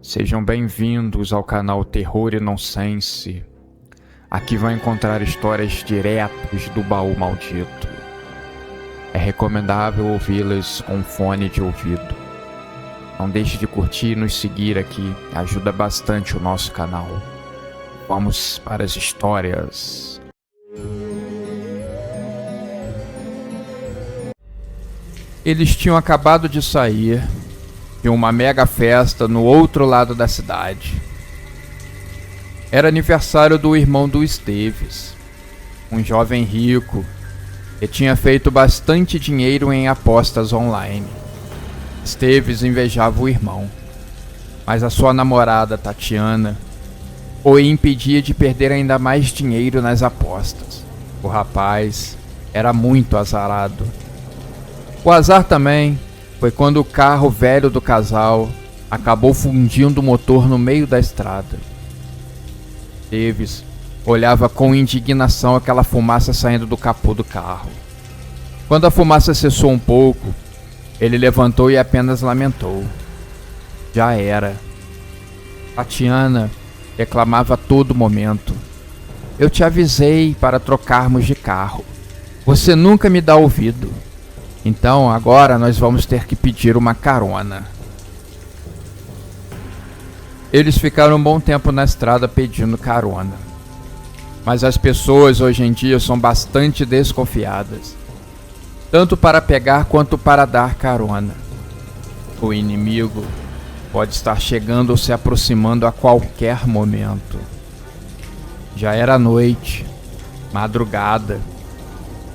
Sejam bem-vindos ao canal Terror e Nonsense. Aqui vão encontrar histórias diretas do baú maldito. É recomendável ouvi-las com fone de ouvido. Não deixe de curtir e nos seguir aqui, ajuda bastante o nosso canal. Vamos para as histórias. Eles tinham acabado de sair de uma mega festa no outro lado da cidade. Era aniversário do irmão do Esteves, um jovem rico que tinha feito bastante dinheiro em apostas online. Esteves invejava o irmão, mas a sua namorada, Tatiana, o impedia de perder ainda mais dinheiro nas apostas. O rapaz era muito azarado. O azar também foi quando o carro velho do casal acabou fundindo o motor no meio da estrada. Esteves olhava com indignação aquela fumaça saindo do capô do carro. Quando a fumaça cessou um pouco, ele levantou e apenas lamentou. Já era. Tatiana reclamava a todo momento. Eu te avisei para trocarmos de carro. Você nunca me dá ouvido. Então agora nós vamos ter que pedir uma carona. Eles ficaram um bom tempo na estrada pedindo carona. Mas as pessoas hoje em dia são bastante desconfiadas, tanto para pegar quanto para dar carona. O inimigo pode estar chegando ou se aproximando a qualquer momento. Já era noite, madrugada.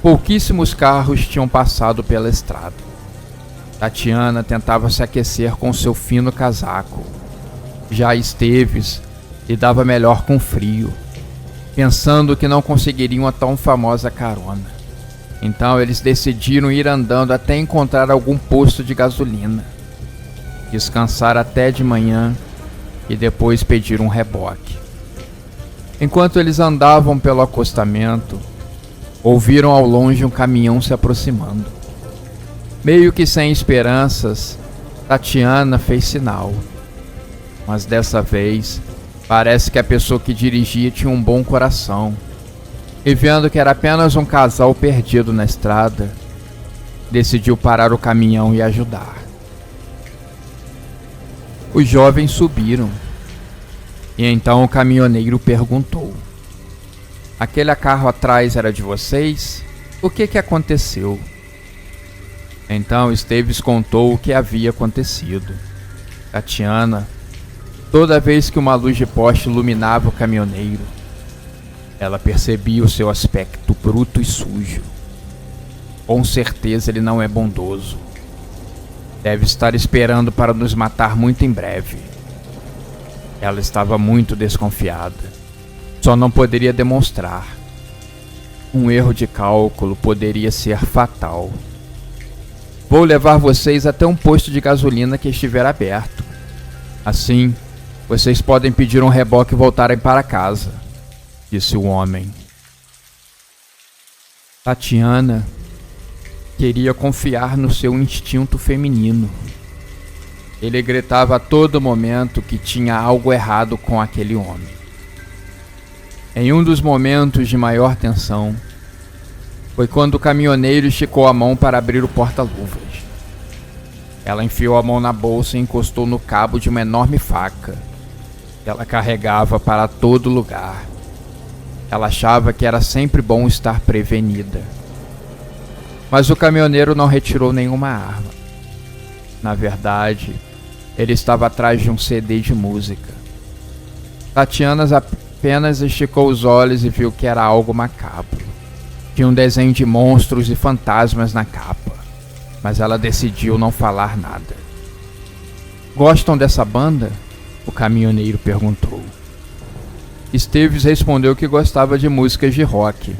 Pouquíssimos carros tinham passado pela estrada. Tatiana tentava se aquecer com seu fino casaco. Já Esteves lidava melhor com frio, pensando que não conseguiriam a tão famosa carona. Então eles decidiram ir andando até encontrar algum posto de gasolina, descansar até de manhã e depois pedir um reboque. Enquanto eles andavam pelo acostamento, ouviram ao longe um caminhão se aproximando. Meio que sem esperanças, Tatiana fez sinal. Mas dessa vez, parece que a pessoa que dirigia tinha um bom coração. E vendo que era apenas um casal perdido na estrada, decidiu parar o caminhão e ajudar. Os jovens subiram. E então o caminhoneiro perguntou: aquele carro atrás era de vocês? O que aconteceu? Então Esteves contou o que havia acontecido. Tatiana, toda vez que uma luz de poste iluminava o caminhoneiro, ela percebia o seu aspecto bruto e sujo. Com certeza ele não é bondoso. Deve estar esperando para nos matar muito em breve. Ela estava muito desconfiada. Só não poderia demonstrar. Um erro de cálculo poderia ser fatal. Vou levar vocês até um posto de gasolina que estiver aberto. Assim, vocês podem pedir um reboque e voltarem para casa, disse o homem. Tatiana queria confiar no seu instinto feminino. Ele gritava a todo momento que tinha algo errado com aquele homem. Em um dos momentos de maior tensão, foi quando o caminhoneiro esticou a mão para abrir o porta-luvas. Ela enfiou a mão na bolsa e encostou no cabo de uma enorme faca que ela carregava para todo lugar. Ela achava que era sempre bom estar prevenida. Mas o caminhoneiro não retirou nenhuma arma. Na verdade, ele estava atrás de um CD de música. Tatiana apenas esticou os olhos e viu que era algo macabro. Tinha um desenho de monstros e fantasmas na capa, mas ela decidiu não falar nada. Gostam dessa banda? O caminhoneiro perguntou. Esteves respondeu que gostava de músicas de rock,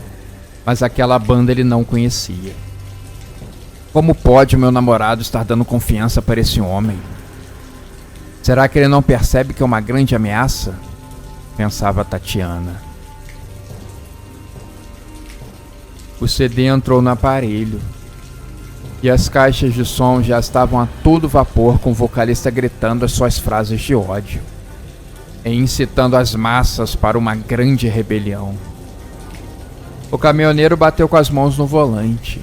mas aquela banda ele não conhecia. Como pode meu namorado estar dando confiança para esse homem? Será que ele não percebe que é uma grande ameaça? Pensava Tatiana. O CD entrou no aparelho e as caixas de som já estavam a todo vapor, com o vocalista gritando as suas frases de ódio e incitando as massas para uma grande rebelião. O caminhoneiro bateu com as mãos no volante,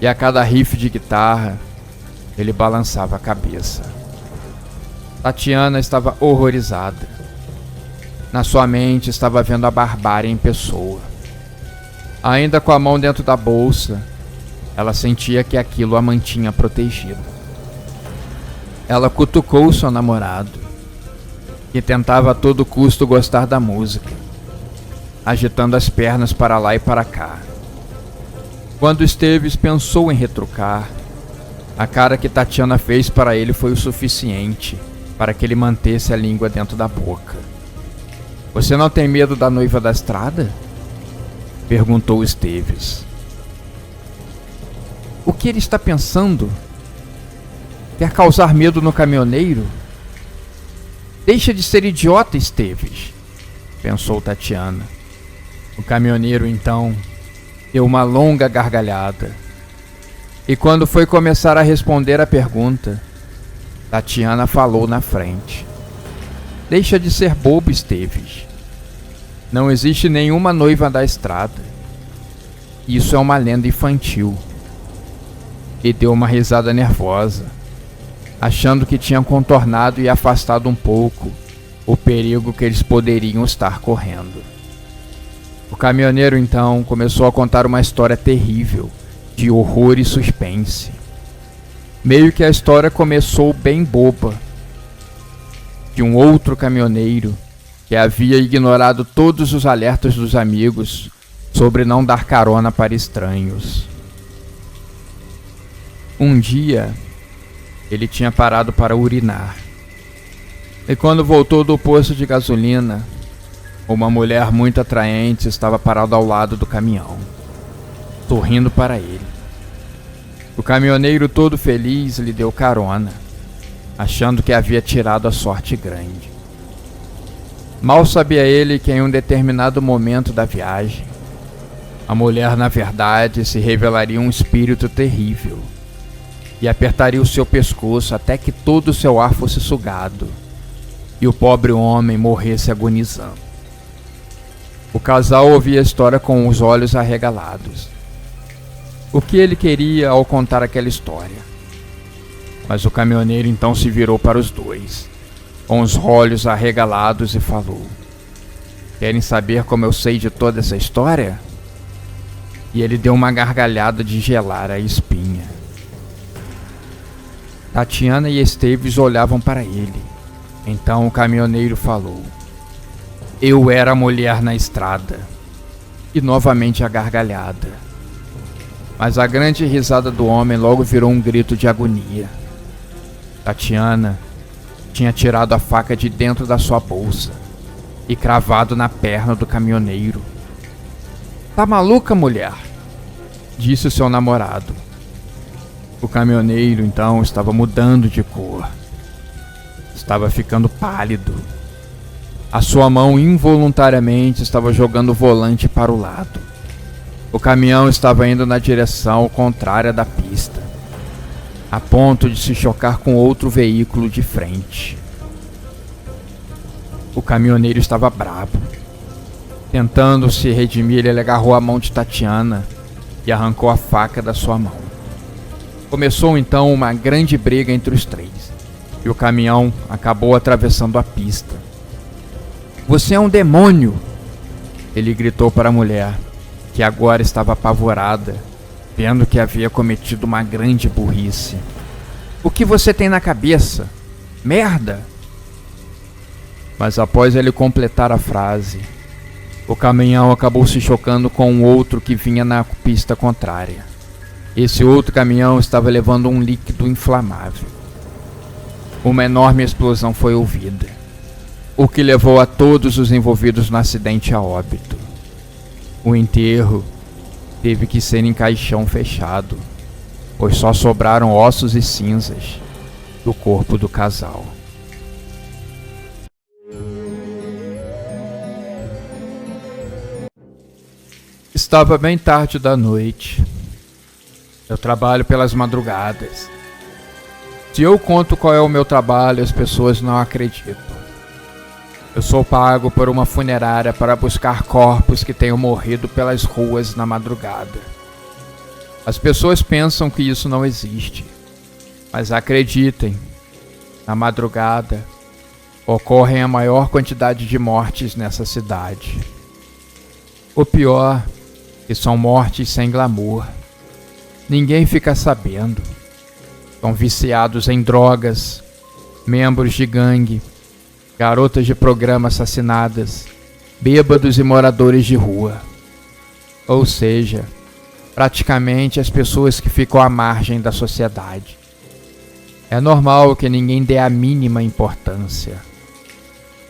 e a cada riff de guitarra, ele balançava a cabeça. Tatiana estava horrorizada. Na sua mente estava vendo a barbárie em pessoa. Ainda com a mão dentro da bolsa, ela sentia que aquilo a mantinha protegida. Ela cutucou seu namorado, que tentava a todo custo gostar da música, agitando as pernas para lá e para cá. Quando Esteves pensou em retrucar, a cara que Tatiana fez para ele foi o suficiente para que ele mantesse a língua dentro da boca. "Você não tem medo da noiva da estrada?" perguntou Esteves. O que ele está pensando? Quer causar medo no caminhoneiro? Deixa de ser idiota, Esteves, pensou Tatiana. O caminhoneiro, então, deu uma longa gargalhada. E quando foi começar a responder a pergunta, Tatiana falou na frente. Deixa de ser bobo, Esteves. Não existe nenhuma noiva da estrada. Isso é uma lenda infantil. E deu uma risada nervosa, achando que tinha contornado e afastado um pouco o perigo que eles poderiam estar correndo. O caminhoneiro então começou a contar uma história terrível, de horror e suspense. Meio que a história começou bem boba, de um outro caminhoneiro que havia ignorado todos os alertas dos amigos sobre não dar carona para estranhos. Um dia, ele tinha parado para urinar. E quando voltou do posto de gasolina, uma mulher muito atraente estava parada ao lado do caminhão, sorrindo para ele. O caminhoneiro, todo feliz, lhe deu carona, achando que havia tirado a sorte grande. Mal sabia ele que em um determinado momento da viagem, a mulher, na verdade, se revelaria um espírito terrível e apertaria o seu pescoço até que todo o seu ar fosse sugado e o pobre homem morresse agonizando. O casal ouvia a história com os olhos arregalados. O que ele queria ao contar aquela história? Mas o caminhoneiro então se virou para os dois, com os olhos arregalados, e falou: "Querem saber como eu sei de toda essa história?" E ele deu uma gargalhada de gelar a espinha. Tatiana e Esteves olhavam para ele. Então o caminhoneiro falou: "Eu era a mulher na estrada." E novamente a gargalhada. Mas a grande risada do homem logo virou um grito de agonia. Tatiana tinha tirado a faca de dentro da sua bolsa e cravado na perna do caminhoneiro. "Tá maluca, mulher?" disse o seu namorado. O caminhoneiro, então, estava mudando de cor. Estava ficando pálido. A sua mão involuntariamente estava jogando o volante para o lado. O caminhão estava indo na direção contrária da pista, a ponto de se chocar com outro veículo de frente. O caminhoneiro estava bravo. Tentando se redimir, ele agarrou a mão de Tatiana e arrancou a faca da sua mão. Começou então uma grande briga entre os três, e o caminhão acabou atravessando a pista. "Você é um demônio!" ele gritou para a mulher, que agora estava apavorada, vendo que havia cometido uma grande burrice. "O que você tem na cabeça? Merda!" Mas após ele completar a frase, o caminhão acabou se chocando com um outro que vinha na pista contrária. Esse outro caminhão estava levando um líquido inflamável. Uma enorme explosão foi ouvida, o que levou a todos os envolvidos no acidente a óbito. O enterro teve que ser em caixão fechado, pois só sobraram ossos e cinzas do corpo do casal. Estava bem tarde da noite. Eu trabalho pelas madrugadas. Se eu conto qual é o meu trabalho, as pessoas não acreditam. Eu sou pago por uma funerária para buscar corpos que tenham morrido pelas ruas na madrugada. As pessoas pensam que isso não existe, mas acreditem, na madrugada ocorrem a maior quantidade de mortes nessa cidade. O pior é que são mortes sem glamour. Ninguém fica sabendo. São viciados em drogas, membros de gangue, garotas de programa assassinadas, bêbados e moradores de rua. Ou seja, praticamente as pessoas que ficam à margem da sociedade. É normal que ninguém dê a mínima importância.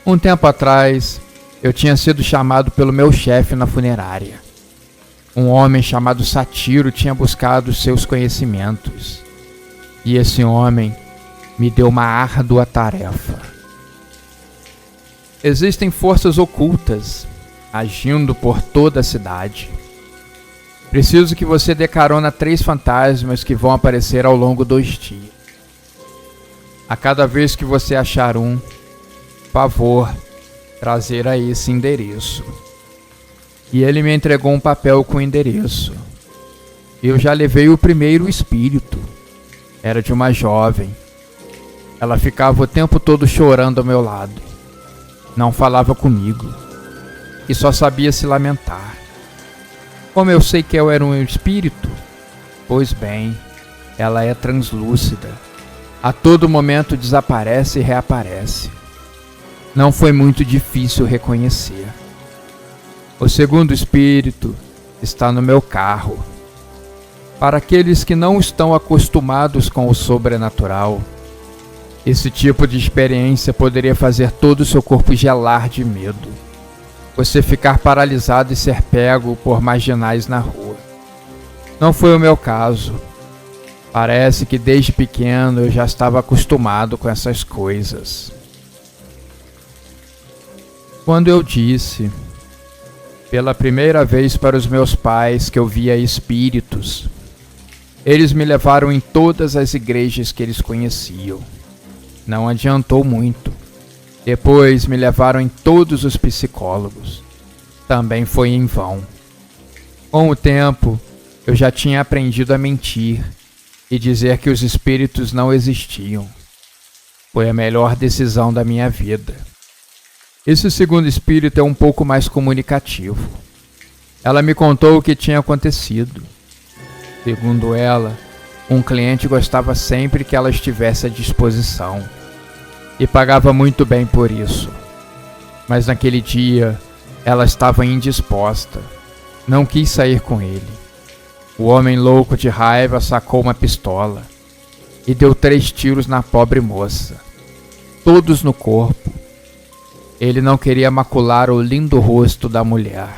Um tempo atrás, eu tinha sido chamado pelo meu chefe na funerária. Um homem chamado Satiro tinha buscado seus conhecimentos. E esse homem me deu uma árdua tarefa. Existem forças ocultas agindo por toda a cidade. Preciso que você dê carona a 3 fantasmas que vão aparecer ao longo dos dias. A cada vez que você achar um, favor, trazer a esse endereço. E ele me entregou um papel com o endereço. Eu já levei o primeiro espírito. Era de uma jovem. Ela ficava o tempo todo chorando ao meu lado. Não falava comigo. E só sabia se lamentar. Como eu sei que eu era um espírito? Pois bem, ela é translúcida. A todo momento desaparece e reaparece. Não foi muito difícil reconhecer. O segundo espírito está no meu carro. Para aqueles que não estão acostumados com o sobrenatural, esse tipo de experiência poderia fazer todo o seu corpo gelar de medo. Você ficar paralisado e ser pego por marginais na rua. Não foi o meu caso. Parece que desde pequeno eu já estava acostumado com essas coisas. Quando eu disse, pela primeira vez para os meus pais, que eu via espíritos, eles me levaram em todas as igrejas que eles conheciam. Não adiantou muito. Depois me levaram em todos os psicólogos. Também foi em vão. Com o tempo, eu já tinha aprendido a mentir e dizer que os espíritos não existiam. Foi a melhor decisão da minha vida. Esse segundo espírito é um pouco mais comunicativo. Ela me contou o que tinha acontecido. Segundo ela, um cliente gostava sempre que ela estivesse à disposição e pagava muito bem por isso. Mas naquele dia, ela estava indisposta. Não quis sair com ele. O homem louco de raiva sacou uma pistola e deu 3 tiros na pobre moça, todos no corpo. Ele não queria macular o lindo rosto da mulher.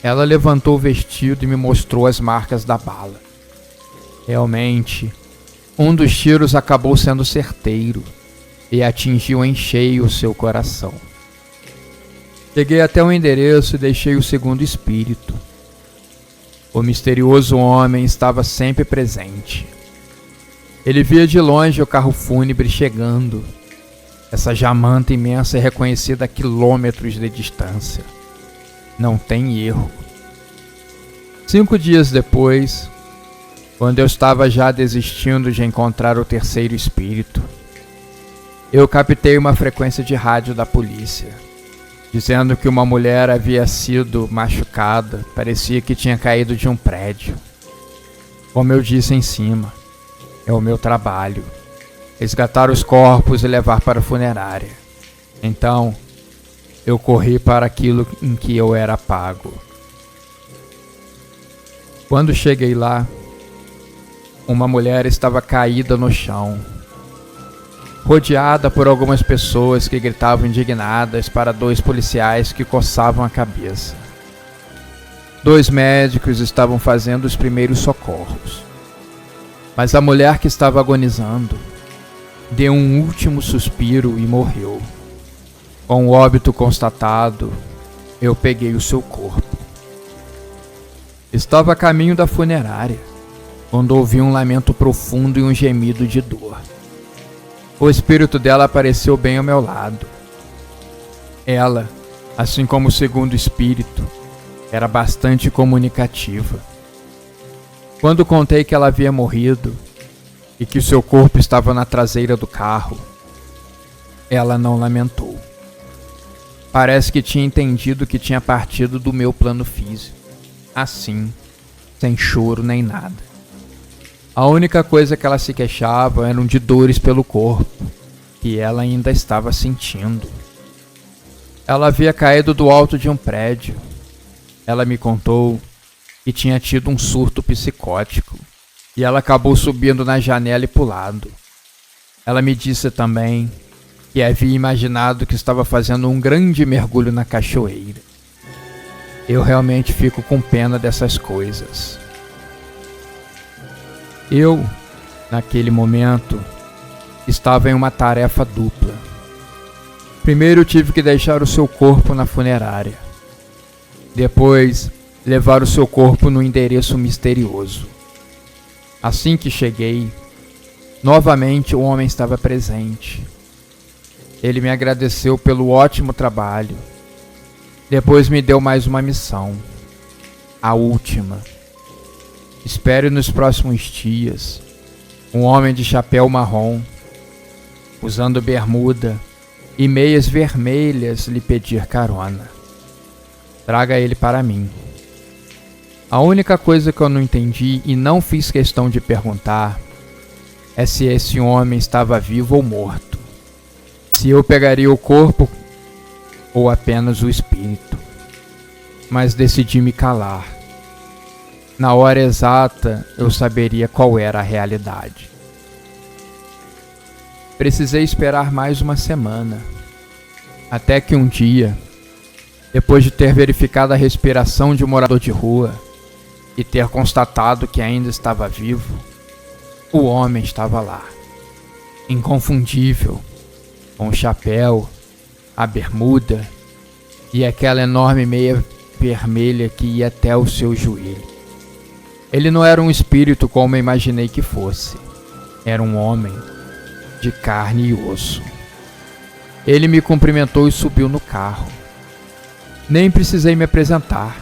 Ela levantou o vestido e me mostrou as marcas da bala. Realmente, um dos tiros acabou sendo certeiro e atingiu em cheio o seu coração. Cheguei até o endereço e deixei o segundo espírito. O misterioso homem estava sempre presente. Ele via de longe o carro fúnebre chegando. Essa jamanta imensa é reconhecida a quilômetros de distância. Não tem erro. 5 dias depois, quando eu estava já desistindo de encontrar o terceiro espírito, eu captei uma frequência de rádio da polícia, dizendo que uma mulher havia sido machucada, parecia que tinha caído de um prédio. Como eu disse em cima, é o meu trabalho, resgatar os corpos e levar para a funerária. Então, eu corri para aquilo em que eu era pago. Quando cheguei lá, uma mulher estava caída no chão, rodeada por algumas pessoas que gritavam indignadas para 2 policiais que coçavam a cabeça. 2 médicos estavam fazendo os primeiros socorros. Mas a mulher que estava agonizando deu um último suspiro e morreu. Com o óbito constatado, eu peguei o seu corpo. Estava a caminho da funerária, quando ouvi um lamento profundo e um gemido de dor. O espírito dela apareceu bem ao meu lado. Ela, assim como o segundo espírito, era bastante comunicativa. Quando contei que ela havia morrido e que o seu corpo estava na traseira do carro, ela não lamentou. Parece que tinha entendido que tinha partido do meu plano físico, assim, sem choro nem nada. A única coisa que ela se queixava eram de dores pelo corpo, que ela ainda estava sentindo. Ela havia caído do alto de um prédio. Ela me contou que tinha tido um surto psicótico e ela acabou subindo na janela e pulando. Ela me disse também que havia imaginado que estava fazendo um grande mergulho na cachoeira. Eu realmente fico com pena dessas coisas. Eu, naquele momento, estava em uma tarefa dupla. Primeiro tive que deixar o seu corpo na funerária. Depois, levar o seu corpo no endereço misterioso. Assim que cheguei, novamente o homem estava presente. Ele me agradeceu pelo ótimo trabalho. Depois me deu mais uma missão. A última. Espere nos próximos dias um homem de chapéu marrom, usando bermuda e meias vermelhas, lhe pedir carona. Traga ele para mim. A única coisa que eu não entendi e não fiz questão de perguntar é se esse homem estava vivo ou morto. Se eu pegaria o corpo ou apenas o espírito. Mas decidi me calar. Na hora exata, eu saberia qual era a realidade. Precisei esperar mais uma semana, até que um dia, depois de ter verificado a respiração de um morador de rua e ter constatado que ainda estava vivo, o homem estava lá, inconfundível, com o chapéu, a bermuda e aquela enorme meia vermelha que ia até o seu joelho. Ele não era um espírito como eu imaginei que fosse. Era um homem de carne e osso. Ele me cumprimentou e subiu no carro. Nem precisei me apresentar.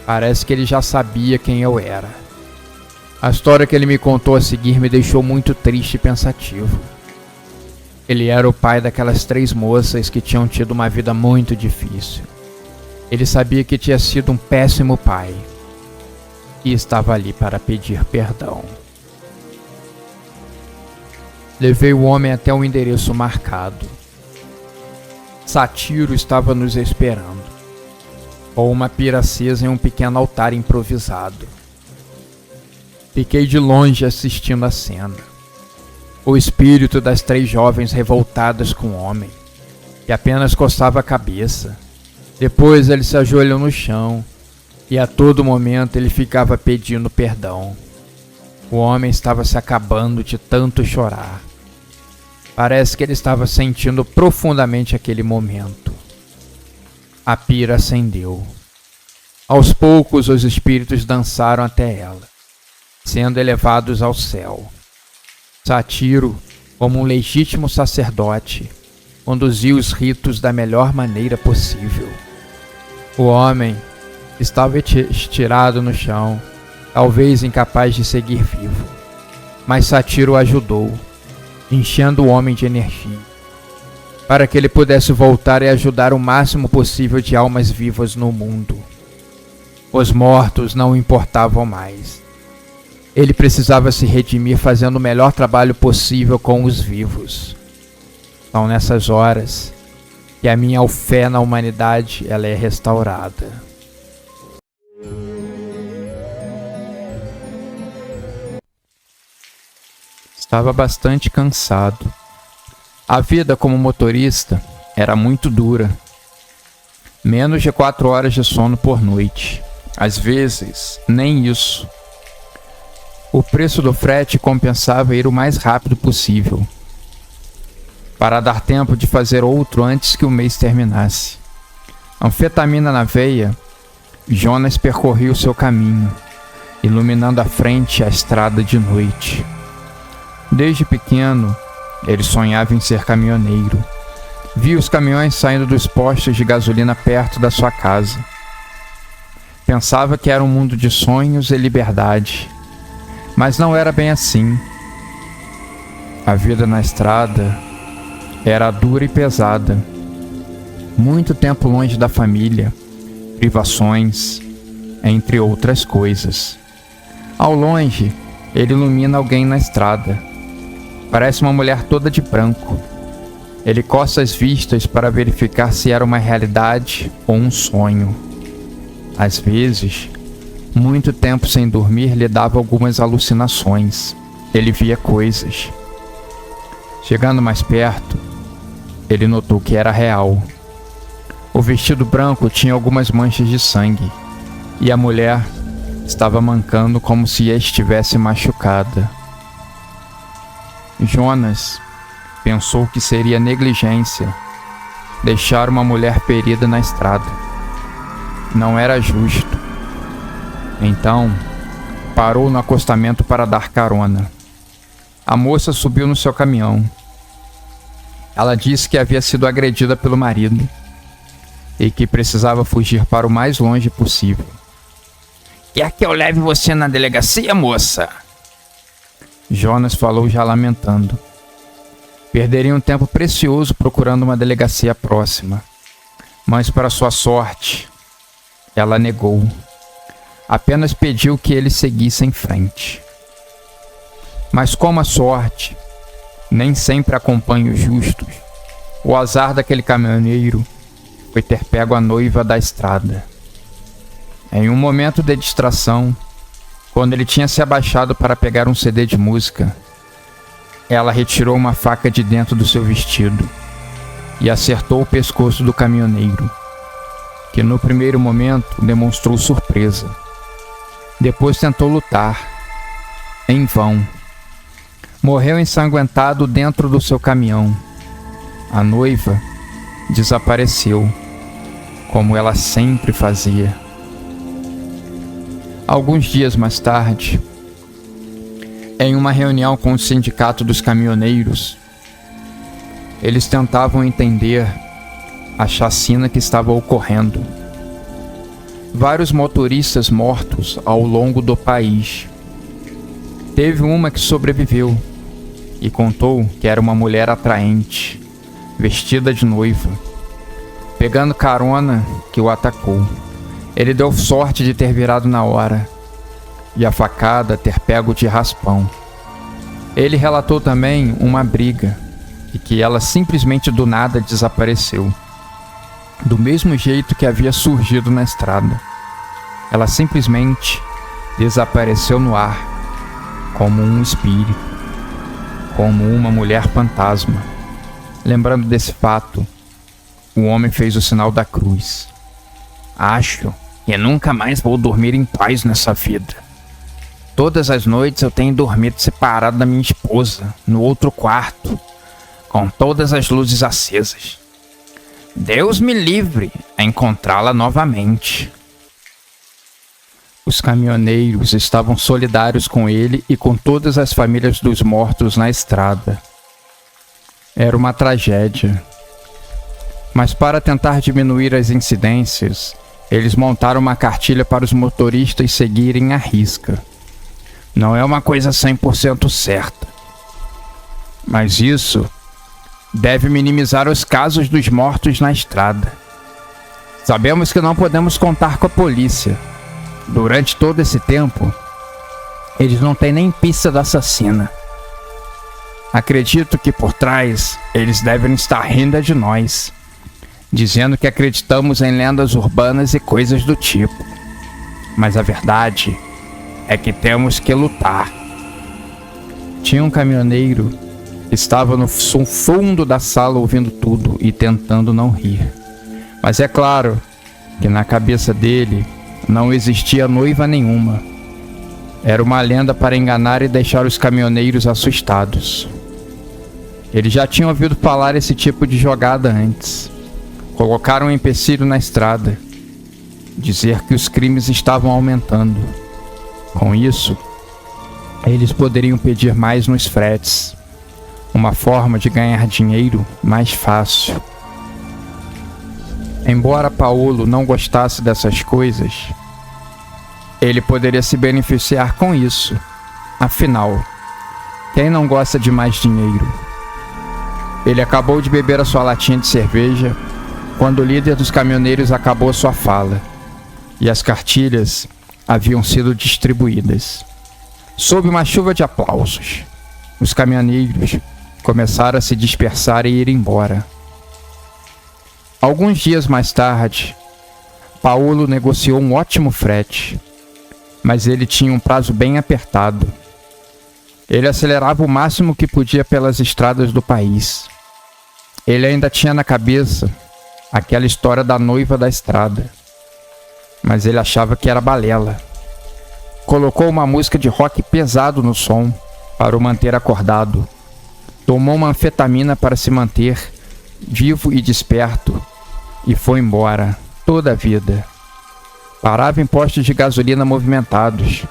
Parece que ele já sabia quem eu era. A história que ele me contou a seguir me deixou muito triste e pensativo. Ele era o pai daquelas 3 moças que tinham tido uma vida muito difícil. Ele sabia que tinha sido um péssimo pai e estava ali para pedir perdão. Levei o homem até o endereço marcado. Sátiro estava nos esperando, com uma pira acesa em um pequeno altar improvisado. Fiquei de longe assistindo a cena. O espírito das 3 jovens revoltadas com o homem, que apenas coçava a cabeça. Depois ele se ajoelhou no chão e a todo momento ele ficava pedindo perdão. O homem estava se acabando de tanto chorar. Parece que ele estava sentindo profundamente aquele momento. A pira acendeu. Aos poucos os espíritos dançaram até ela, sendo elevados ao céu. Sátiro, como um legítimo sacerdote, conduziu os ritos da melhor maneira possível. O homem estava estirado no chão, talvez incapaz de seguir vivo, mas Sátiro o ajudou, enchendo o homem de energia, para que ele pudesse voltar e ajudar o máximo possível de almas vivas no mundo. Os mortos não importavam mais. Ele precisava se redimir fazendo o melhor trabalho possível com os vivos. São nessas horas que a minha fé na humanidade ela é restaurada. Estava bastante cansado. A vida como motorista era muito dura. Menos de 4 horas de sono por noite. Às vezes, nem isso. O preço do frete compensava ir o mais rápido possível, para dar tempo de fazer outro antes que o mês terminasse. Anfetamina na veia, Jonas percorria o seu caminho, iluminando à frente a estrada de noite. Desde pequeno, ele sonhava em ser caminhoneiro. Via os caminhões saindo dos postos de gasolina perto da sua casa. Pensava que era um mundo de sonhos e liberdade, mas não era bem assim. A vida na estrada era dura e pesada. Muito tempo longe da família, privações, entre outras coisas. Ao longe, ele ilumina alguém na estrada. Parece uma mulher toda de branco. Ele coça as vistas para verificar se era uma realidade ou um sonho. Às vezes, muito tempo sem dormir lhe dava algumas alucinações. Ele via coisas. Chegando mais perto, ele notou que era real. O vestido branco tinha algumas manchas de sangue, e a mulher estava mancando como se estivesse machucada. Jonas pensou que seria negligência deixar uma mulher ferida na estrada. Não era justo. Então, parou no acostamento para dar carona. A moça subiu no seu caminhão. Ela disse que havia sido agredida pelo marido e que precisava fugir para o mais longe possível. Quer que eu leve você na delegacia, moça? Jonas falou já lamentando. Perderia um tempo precioso procurando uma delegacia próxima. Mas, para sua sorte, ela negou. Apenas pediu que ele seguisse em frente. Mas como a sorte nem sempre acompanha os justos, o azar daquele caminhoneiro foi ter pego a noiva da estrada. Em um momento de distração, quando ele tinha se abaixado para pegar um CD de música, ela retirou uma faca de dentro do seu vestido e acertou o pescoço do caminhoneiro, que no primeiro momento demonstrou surpresa. Depois tentou lutar. Em vão. Morreu ensanguentado dentro do seu caminhão. A noiva desapareceu, como ela sempre fazia. Alguns dias mais tarde, em uma reunião com o sindicato dos caminhoneiros, eles tentavam entender a chacina que estava ocorrendo. Vários motoristas mortos ao longo do país. Teve uma que sobreviveu e contou que era uma mulher atraente, vestida de noiva, pegando carona, que o atacou. Ele deu sorte de ter virado na hora e a facada ter pego de raspão. Ele relatou também uma briga e que ela simplesmente do nada desapareceu, do mesmo jeito que havia surgido na estrada. Ela simplesmente desapareceu no ar, como um espírito, como uma mulher fantasma. Lembrando desse fato, o homem fez o sinal da cruz. Acho que nunca mais vou dormir em paz nessa vida. Todas as noites eu tenho dormido separado da minha esposa, no outro quarto, com todas as luzes acesas. Deus me livre a encontrá-la novamente. Os caminhoneiros estavam solidários com ele e com todas as famílias dos mortos na estrada. Era uma tragédia. Mas para tentar diminuir as incidências, eles montaram uma cartilha para os motoristas seguirem à risca. Não é uma coisa 100% certa, mas isso deve minimizar os casos dos mortos na estrada. Sabemos que não podemos contar com a polícia. Durante todo esse tempo, eles não têm nem pista da assassina. Acredito que por trás eles devem estar rindo de nós, dizendo que acreditamos em lendas urbanas e coisas do tipo. Mas a verdade é que temos que lutar. Tinha um caminhoneiro que estava no fundo da sala ouvindo tudo e tentando não rir. Mas é claro que na cabeça dele não existia noiva nenhuma. Era uma lenda para enganar e deixar os caminhoneiros assustados. Ele já tinha ouvido falar esse tipo de jogada antes. Colocaram um empecilho na estrada dizer que os crimes estavam aumentando. Com isso, eles poderiam pedir mais nos fretes, uma forma de ganhar dinheiro mais fácil. Embora Paolo não gostasse dessas coisas, ele poderia se beneficiar com isso. Afinal, quem não gosta de mais dinheiro? Ele acabou de beber a sua latinha de cerveja quando o líder dos caminhoneiros acabou sua fala, e as cartilhas haviam sido distribuídas. Sob uma chuva de aplausos, os caminhoneiros começaram a se dispersar e ir embora. Alguns dias mais tarde, Paolo negociou um ótimo frete, mas ele tinha um prazo bem apertado. Ele acelerava o máximo que podia pelas estradas do país. Ele ainda tinha na cabeça aquela história da noiva da estrada, mas ele achava que era balela. Colocou uma música de rock pesado no som para o manter acordado. Tomou uma anfetamina para se manter vivo e desperto e foi embora toda a vida. Parava em postos de gasolina movimentados.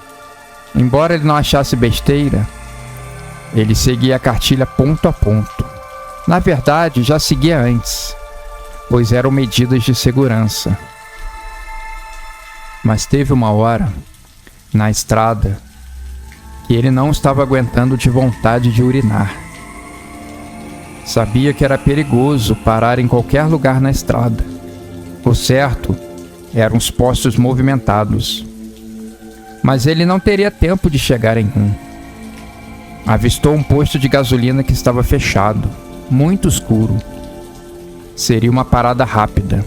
Embora ele não achasse besteira, ele seguia a cartilha ponto a ponto. Na verdade, já seguia antes, pois eram medidas de segurança. Mas teve uma hora, na estrada, que ele não estava aguentando de vontade de urinar. Sabia que era perigoso parar em qualquer lugar na estrada. O certo eram os postos movimentados. Mas ele não teria tempo de chegar em um. Avistou um posto de gasolina que estava fechado, muito escuro. Seria uma parada rápida.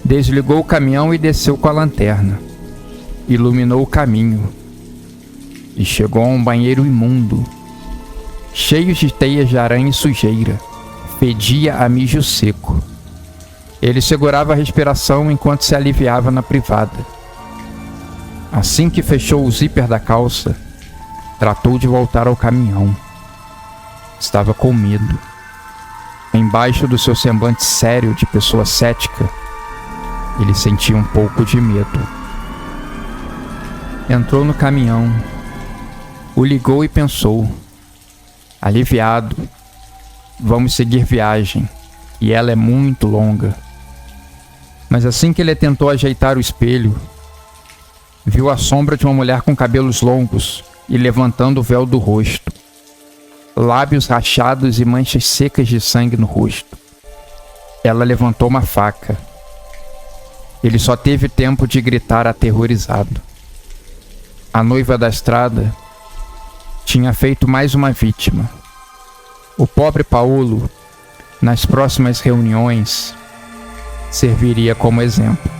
Desligou o caminhão e desceu com a lanterna. Iluminou o caminho. E chegou a um banheiro imundo, cheio de teias de aranha e sujeira. Fedia a mijo seco. Ele segurava a respiração enquanto se aliviava na privada. Assim que fechou o zíper da calça, tratou de voltar ao caminhão. Estava com medo. Embaixo do seu semblante sério de pessoa cética, ele sentia um pouco de medo. Entrou no caminhão, o ligou e pensou: aliviado, vamos seguir viagem, e ela é muito longa. Mas assim que ele tentou ajeitar o espelho, viu a sombra de uma mulher com cabelos longos e levantando o véu do rosto. Lábios rachados e manchas secas de sangue no rosto. Ela levantou uma faca. Ele só teve tempo de gritar aterrorizado. A noiva da estrada tinha feito mais uma vítima. O pobre Paolo, nas próximas reuniões, serviria como exemplo.